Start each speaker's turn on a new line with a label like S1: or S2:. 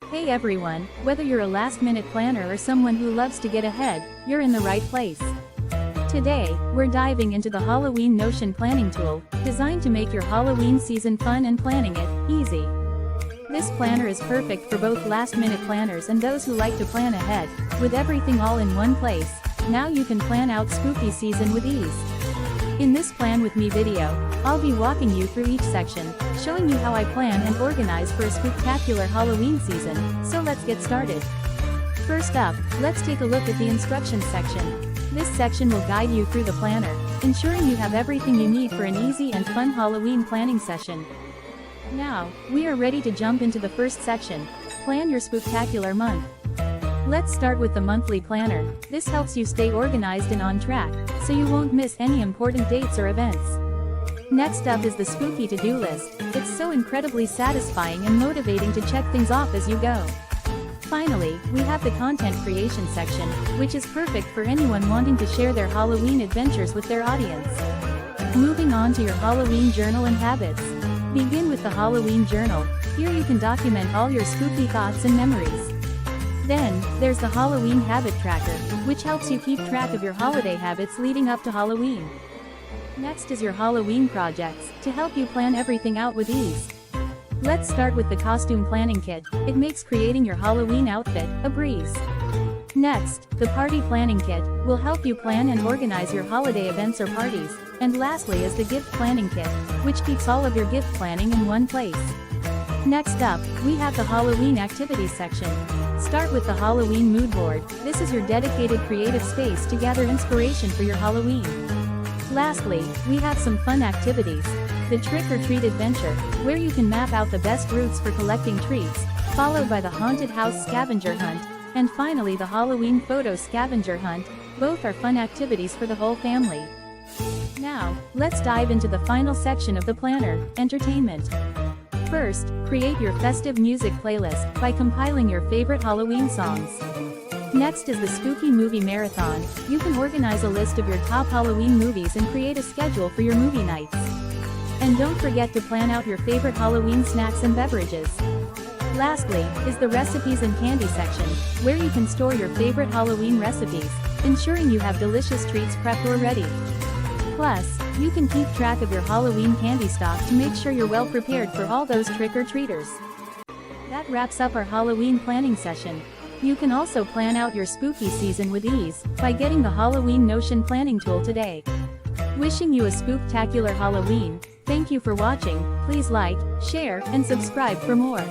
S1: Hey everyone, whether you're a last-minute planner or someone who loves to get ahead, you're in the right place. Today, we're diving into the Halloween Notion planning tool, designed to make your Halloween season fun and planning it easy. This planner is perfect for both last-minute planners and those who like to plan ahead. With everything all in one place, now you can plan out spooky season with ease. In this Plan With Me video, I'll be walking you through each section, showing you how I plan and organize for a spectacular Halloween season, so let's get started. First up, let's take a look at the instructions section. This section will guide you through the planner, ensuring you have everything you need for an easy and fun Halloween planning session. Now, we are ready to jump into the first section, Plan Your Spooktacular Month. Let's start with the monthly planner. This helps you stay organized and on track, so you won't miss any important dates or events. Next up is the spooky to-do list. It's so incredibly satisfying and motivating to check things off as you go. Finally, we have the content creation section, which is perfect for anyone wanting to share their Halloween adventures with their audience. Moving on to your Halloween journal and habits. Begin with the Halloween journal. Here you can document all your spooky thoughts and memories. Then, there's the Halloween habit tracker, which helps you keep track of your holiday habits leading up to Halloween. Next is your Halloween projects, to help you plan everything out with ease. Let's start with the costume planning kit. It makes creating your Halloween outfit a breeze. Next, the party planning kit will help you plan and organize your holiday events or parties. And lastly is the gift planning kit, which keeps all of your gift planning in one place. Next up, we have the Halloween activities section. Start with the Halloween mood board. This is your dedicated creative space to gather inspiration for your Halloween. Lastly, we have some fun activities. The Trick or Treat Adventure, where you can map out the best routes for collecting treats, followed by the Haunted House Scavenger Hunt, and finally the Halloween Photo Scavenger Hunt. Both are fun activities for the whole family. Now, let's dive into the final section of the planner, entertainment. First, create your festive music playlist by compiling your favorite Halloween songs. Next is the Spooky Movie Marathon. You can organize a list of your top Halloween movies and create a schedule for your movie nights. And don't forget to plan out your favorite Halloween snacks and beverages. Lastly, is the recipes and candy section, where you can store your favorite Halloween recipes, ensuring you have delicious treats prepped or ready. Plus, you can keep track of your Halloween candy stock to make sure you're well prepared for all those trick-or-treaters. That wraps up our Halloween planning session. You can also plan out your spooky season with ease by getting the Halloween Notion planning tool today. Wishing you a spooktacular Halloween. Thank you for watching. Please like, share, and subscribe for more.